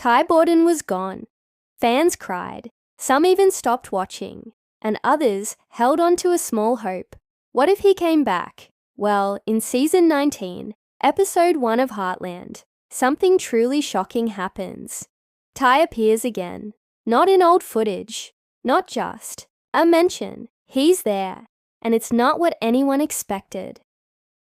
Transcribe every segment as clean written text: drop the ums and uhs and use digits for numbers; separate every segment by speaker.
Speaker 1: Borden was gone. Fans cried. Some even stopped watching, and others held on to a small hope. What if he came back? Well, in Season 19, Episode 1 of Heartland, something truly shocking happens. Ty appears again, not in old footage, not just a mention. He's there, and it's not what anyone expected.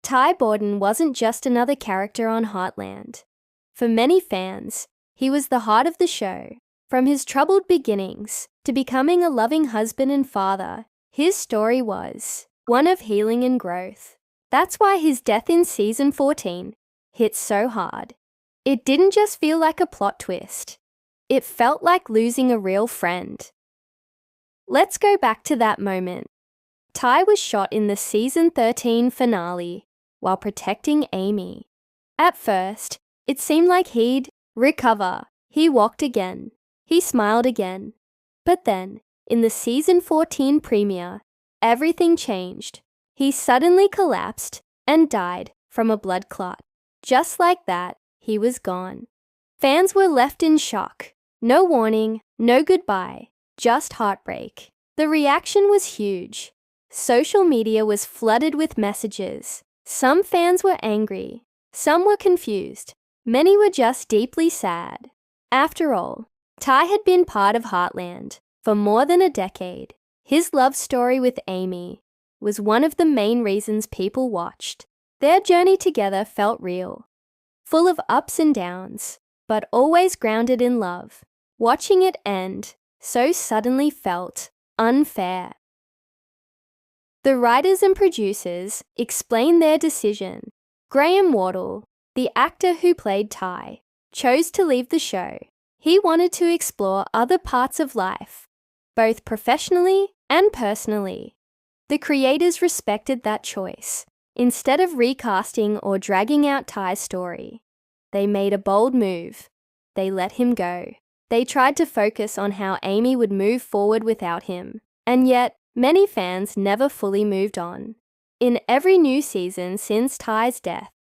Speaker 1: Ty Borden wasn't just another character on Heartland. For many fans, he was the heart of the show. From his troubled beginnings to becoming a loving husband and father, his story was one of healing and growth. That's why his death in Season 14 hit so hard. It didn't just feel like a plot twist. It felt like losing a real friend. Let's go back to that moment. Ty was shot in the Season 13 finale while protecting Amy. At first, it seemed like he'd recover. He walked again. He smiled again. But then, in the Season 14 premiere, everything changed. He suddenly collapsed and died from a blood clot. Just like that, he was gone. Fans were left in shock. No warning, no goodbye, just heartbreak. The reaction was huge. Social media was flooded with messages. Some fans were angry. Some were confused. Many were just deeply sad. After all, Ty had been part of Heartland for more than a decade. His love story with Amy was one of the main reasons people watched. Their journey together felt real, full of ups and downs, but always grounded in love. Watching it end so suddenly felt unfair. The writers and producers explained their decision. Graham Wardle, the actor who played Ty, chose to leave the show. He wanted to explore other parts of life, both professionally and personally. The creators respected that choice. Instead of recasting or dragging out Ty's story, they made a bold move. They let him go. They tried to focus on how Amy would move forward without him, and yet many fans never fully moved on. In every new season since Ty's death,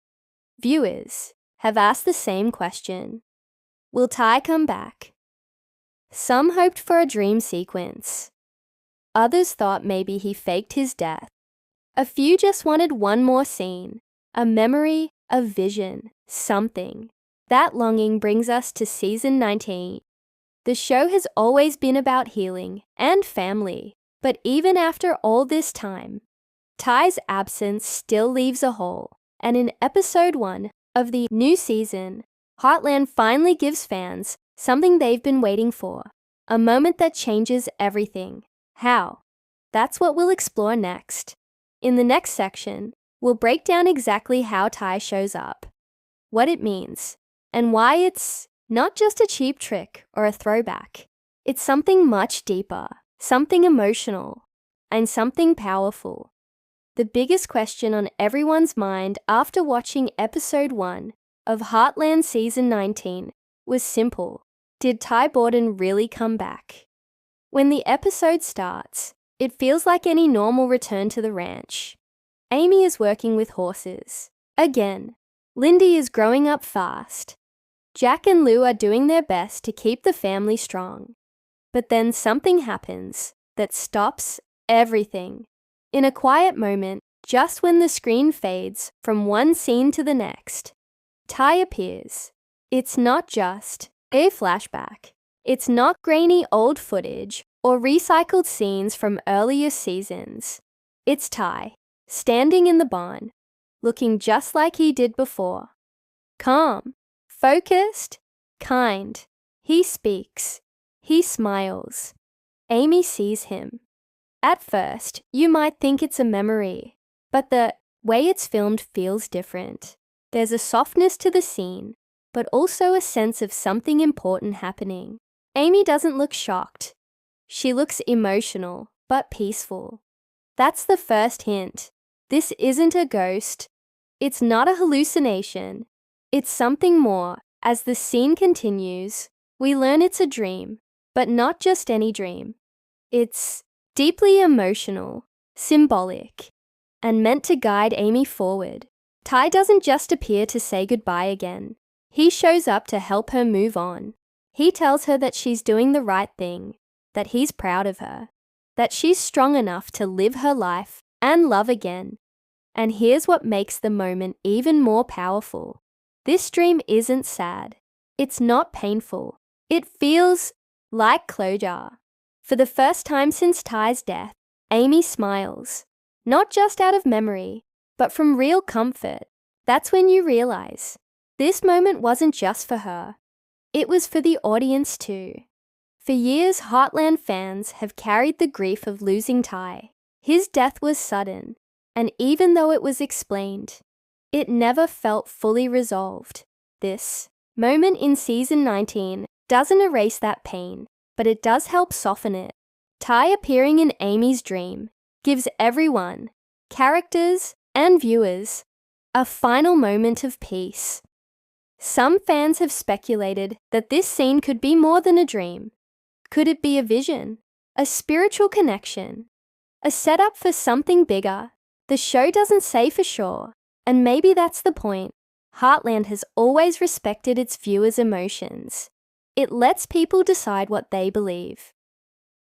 Speaker 1: viewers have asked the same question. Will Ty come back? Some hoped for a dream sequence. Others thought maybe he faked his death. A few just wanted one more scene, a memory, a vision, something. That longing brings us to Season 19. The show has always been about healing and family, but even after all this time, Ty's absence still leaves a hole. And in Episode 1 of the new season, Heartland finally gives fans something they've been waiting for, a moment that changes everything. How? That's what we'll explore next. In the next section, we'll break down exactly how Ty shows up, what it means, and why it's not just a cheap trick or a throwback. It's something much deeper, something emotional, and something powerful. The biggest question on everyone's mind after watching Episode 1 of Heartland Season 19 was simple. Did Ty Borden really come back? When the episode starts, it feels like any normal return to the ranch. Amy is working with horses. Again, Lindy is growing up fast. Jack and Lou are doing their best to keep the family strong. But then something happens that stops everything. In a quiet moment, just when the screen fades from one scene to the next, Ty appears. It's not just a flashback. It's not grainy old footage or recycled scenes from earlier seasons. It's Ty, standing in the barn, looking just like he did before. Calm, focused, kind. He speaks. He smiles. Amy sees him. At first, you might think it's a memory, but the way it's filmed feels different. There's a softness to the scene, but also a sense of something important happening. Amy doesn't look shocked. She looks emotional, but peaceful. That's the first hint. This isn't a ghost. It's not a hallucination. It's something more. As the scene continues, we learn it's a dream, but not just any dream. It's deeply emotional, symbolic, and meant to guide Amy forward. Ty doesn't just appear to say goodbye again. He shows up to help her move on. He tells her that she's doing the right thing, that he's proud of her, that she's strong enough to live her life and love again. And here's what makes the moment even more powerful. This dream isn't sad. It's not painful. It feels like closure. For the first time since Ty's death, Amy smiles, not just out of memory, but from real comfort. That's when you realize this moment wasn't just for her. It was for the audience too. For years, Heartland fans have carried the grief of losing Ty. His death was sudden, and even though it was explained, it never felt fully resolved. This moment in season 19 doesn't erase that pain, but it does help soften it. Ty appearing in Amy's dream gives everyone, characters and viewers, a final moment of peace. Some fans have speculated that this scene could be more than a dream. Could it be a vision, a spiritual connection, a setup for something bigger? The show doesn't say for sure, and maybe that's the point. Heartland has always respected its viewers' emotions. It lets people decide what they believe.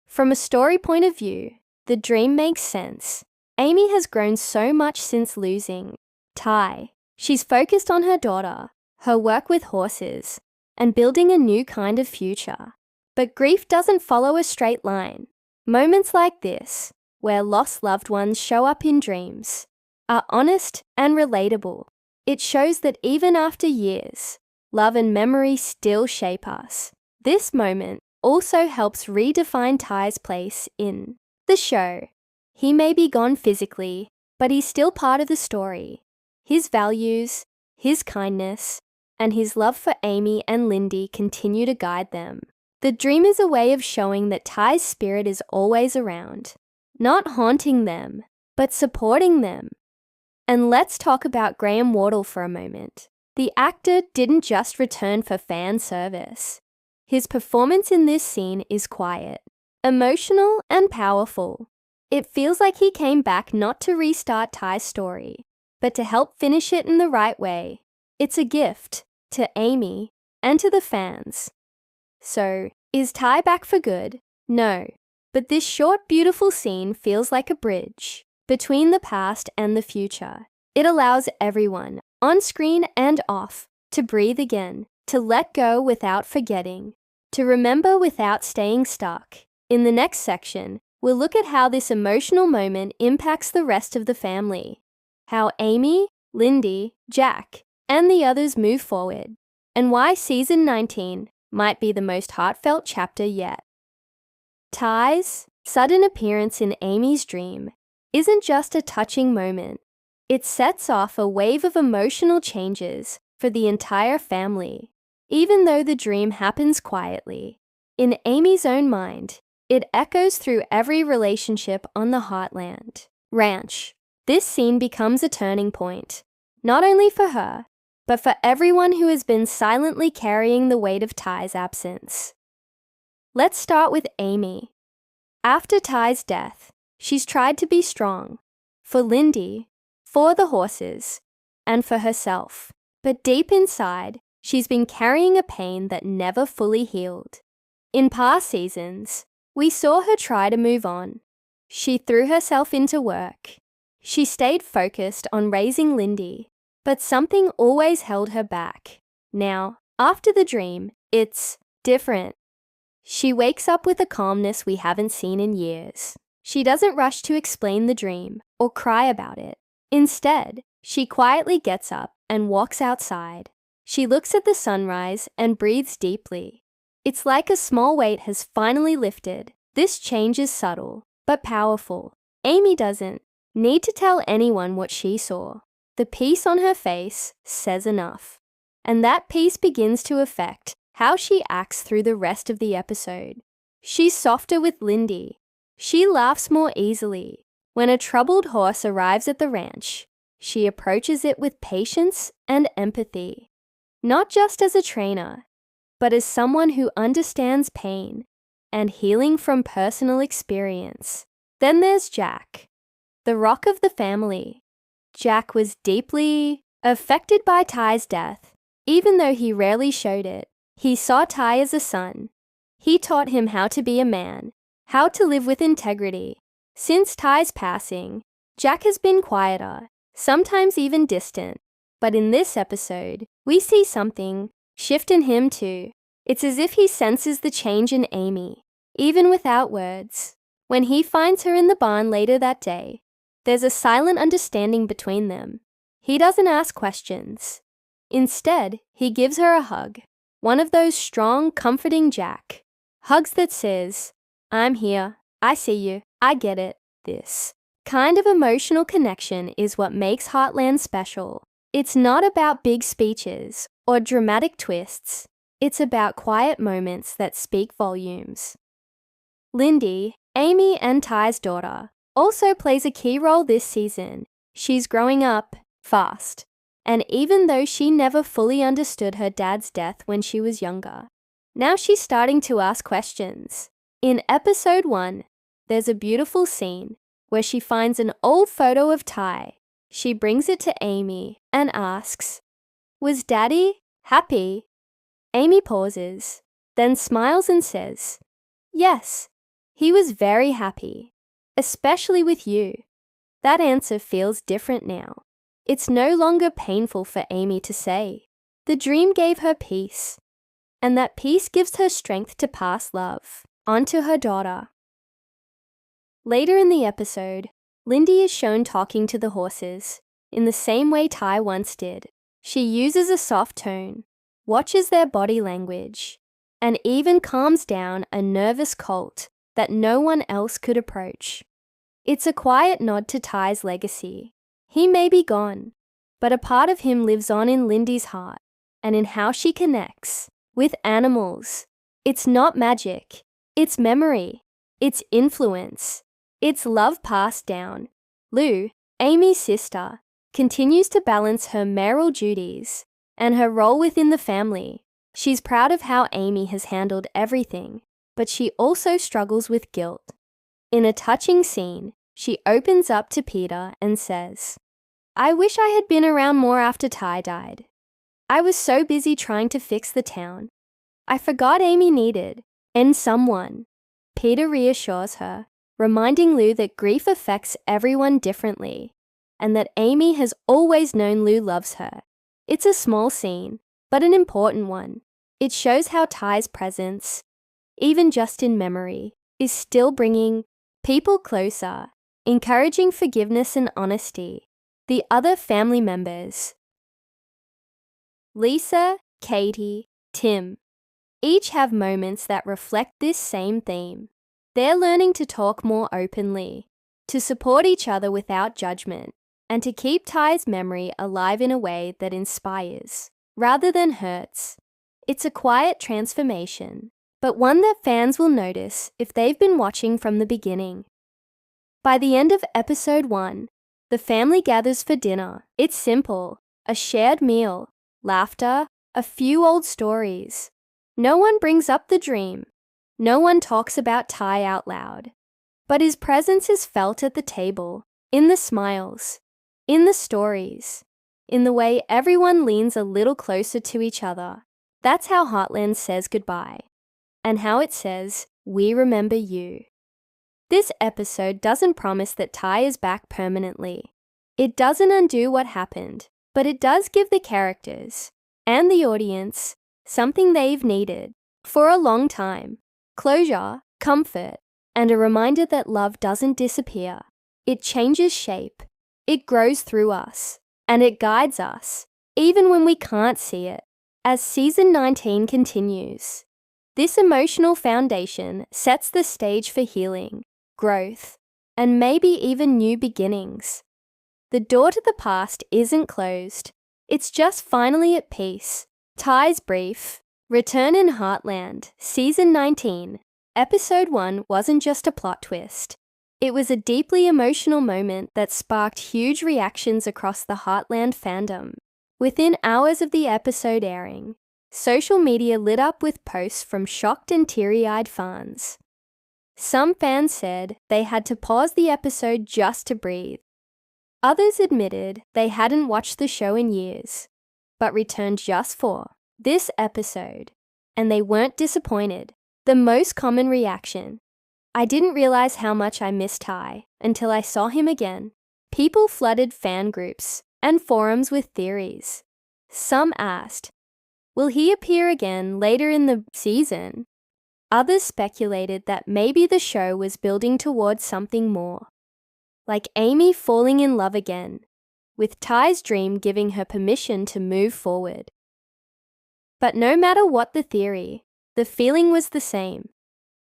Speaker 1: From a story point of view, the dream makes sense. Amy has grown so much since losing Ty. She's focused on her daughter, her work with horses, and building a new kind of future. But grief doesn't follow a straight line. Moments like this, where lost loved ones show up in dreams, are honest and relatable. It shows that even after years, love and memory still shape us. This moment also helps redefine Ty's place in the show. He may be gone physically, but he's still part of the story. His values, his kindness, and his love for Amy and Lindy continue to guide them. The dream is a way of showing that Ty's spirit is always around, not haunting them, but supporting them. And let's talk about Graham Wardle for a moment. The actor didn't just return for fan service. His performance in this scene is quiet, emotional, and powerful. It feels like he came back not to restart Ty's story, but to help finish it in the right way. It's a gift to Amy and to the fans. So, is Ty back for good? No. But this short, beautiful scene feels like a bridge between the past and the future. It allows everyone, on screen and off, to breathe again, to let go without forgetting, to remember without staying stuck. In the next section, we'll look at how this emotional moment impacts the rest of the family, how Amy, Lindy, Jack, and the others move forward, and why season 19 might be the most heartfelt chapter yet. Ty's sudden appearance in Amy's dream isn't just a touching moment. It sets off a wave of emotional changes for the entire family. Even though the dream happens quietly, in Amy's own mind, it echoes through every relationship on the Heartland ranch. This scene becomes a turning point, not only for her, but for everyone who has been silently carrying the weight of Ty's absence. Let's start with Amy. After Ty's death, she's tried to be strong for Lindy, for the horses, and for herself. But deep inside, she's been carrying a pain that never fully healed. In past seasons, we saw her try to move on. She threw herself into work. She stayed focused on raising Lindy, but something always held her back. Now, after the dream, it's different. She wakes up with a calmness we haven't seen in years. She doesn't rush to explain the dream or cry about it. Instead, she quietly gets up and walks outside. She looks at the sunrise and breathes deeply. It's like a small weight has finally lifted. This change is subtle, but powerful. Amy doesn't need to tell anyone what she saw. The peace on her face says enough. And that peace begins to affect how she acts through the rest of the episode. She's softer with Lindy. She laughs more easily. When a troubled horse arrives at the ranch, she approaches it with patience and empathy. Not just as a trainer, but as someone who understands pain and healing from personal experience. Then there's Jack, the rock of the family. Jack was deeply affected by Ty's death. Even though he rarely showed it, He saw Ty as a son. He taught him how to be a man, how to live with integrity. Since Ty's passing, Jack has been quieter, sometimes even distant. But in this episode, we see something shift in him too. It's as if he senses the change in Amy, even without words. When he finds her in the barn later that day, there's a silent understanding between them. He doesn't ask questions. Instead, he gives her a hug, one of those strong, comforting Jack hugs that says, "I'm here, I see you, I get it." This kind of emotional connection is what makes Heartland special. It's not about big speeches or dramatic twists. It's about quiet moments that speak volumes. Lindy, Amy and Ty's daughter, also plays a key role this season. She's growing up fast. And even though she never fully understood her dad's death when she was younger, now she's starting to ask questions. In episode 1, there's a beautiful scene where she finds an old photo of Ty. She brings it to Amy and asks, "Was Daddy happy?" Amy pauses, then smiles and says, "Yes, he was very happy, especially with you." That answer feels different now. It's no longer painful for Amy to say. The dream gave her peace, and that peace gives her strength to pass love on to her daughter. Later in the episode, Lindy is shown talking to the horses in the same way Ty once did. She uses a soft tone, watches their body language, and even calms down a nervous colt that no one else could approach. It's a quiet nod to Ty's legacy. He may be gone, but a part of him lives on in Lindy's heart and in how she connects with animals. It's not magic, it's memory, it's influence, it's love passed down. Lou, Amy's sister, continues to balance her mayoral duties and her role within the family. She's proud of how Amy has handled everything, but she also struggles with guilt. In a touching scene, she opens up to Peter and says, "I wish I had been around more after Ty died. I was so busy trying to fix the town. I forgot Amy needed someone." Peter reassures her, reminding Lou that grief affects everyone differently and that Amy has always known Lou loves her. It's a small scene, but an important one. It shows how Ty's presence, even just in memory, is still bringing people closer, encouraging forgiveness and honesty. The other family members, Lisa, Katie, Tim, each have moments that reflect this same theme. They're learning to talk more openly, to support each other without judgment, and to keep Ty's memory alive in a way that inspires, rather than hurts. It's a quiet transformation, but one that fans will notice if they've been watching from the beginning. By the end of episode 1, the family gathers for dinner. It's simple, a shared meal, laughter, a few old stories. No one brings up the dream. No one talks about Ty out loud. But his presence is felt at the table, in the smiles, in the stories, in the way everyone leans a little closer to each other. That's how Heartland says goodbye, and how it says, "We remember you." This episode doesn't promise that Ty is back permanently. It doesn't undo what happened, but it does give the characters and the audience something they've needed for a long time: closure, comfort, and a reminder that love doesn't disappear. It changes shape, it grows through us, and it guides us, even when we can't see it. As season 19 continues, this emotional foundation sets the stage for healing, growth, and maybe even new beginnings. The door to the past isn't closed, it's just finally at peace. Ty's brief return in Heartland, season 19, episode 1 wasn't just a plot twist. It was a deeply emotional moment that sparked huge reactions across the Heartland fandom. Within hours of the episode airing, social media lit up with posts from shocked and teary-eyed fans. Some fans said they had to pause the episode just to breathe. Others admitted they hadn't watched the show in years, but returned just for this episode. and they weren't disappointed. The most common reaction: "I didn't realize how much I missed Ty until I saw him again." People flooded fan groups and forums with theories. Some asked, "Will he appear again later in the season?" Others speculated that maybe the show was building towards something more, like Amy falling in love again, with Ty's dream giving her permission to move forward. But no matter what the theory, the feeling was the same.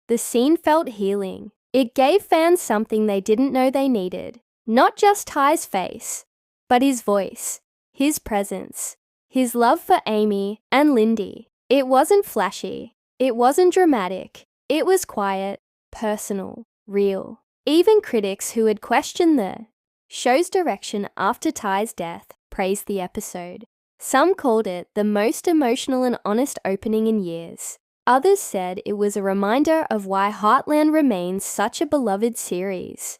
Speaker 1: The scene felt healing. It gave fans something they didn't know they needed. Not just Ty's face, but his voice, his presence, his love for Amy and Lindy. It wasn't flashy. It wasn't dramatic. It was quiet, personal, real. Even critics who had questioned the show's direction after Ty's death praised the episode. Some called it the most emotional and honest opening in years. Others said it was a reminder of why Heartland remains such a beloved series.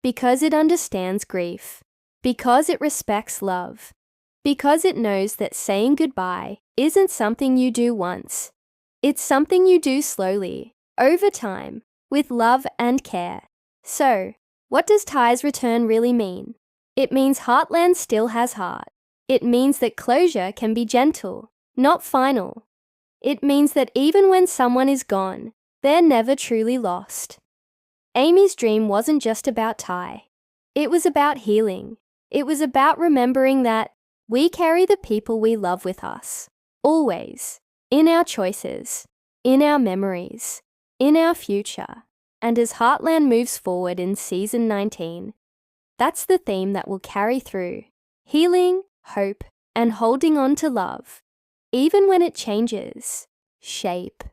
Speaker 1: Because it understands grief. Because it respects love. Because it knows that saying goodbye isn't something you do once. It's something you do slowly, over time, with love and care. So, what does Ty's return really mean? It means Heartland still has heart. It means that closure can be gentle, not final. It means that even when someone is gone, they're never truly lost. Amy's dream wasn't just about Ty. It was about healing. It was about remembering that we carry the people we love with us, always, in our choices, in our memories, in our future. And as Heartland moves forward in Season 19, that's the theme that will carry through: healing, hope, and holding on to love, even when it changes shape.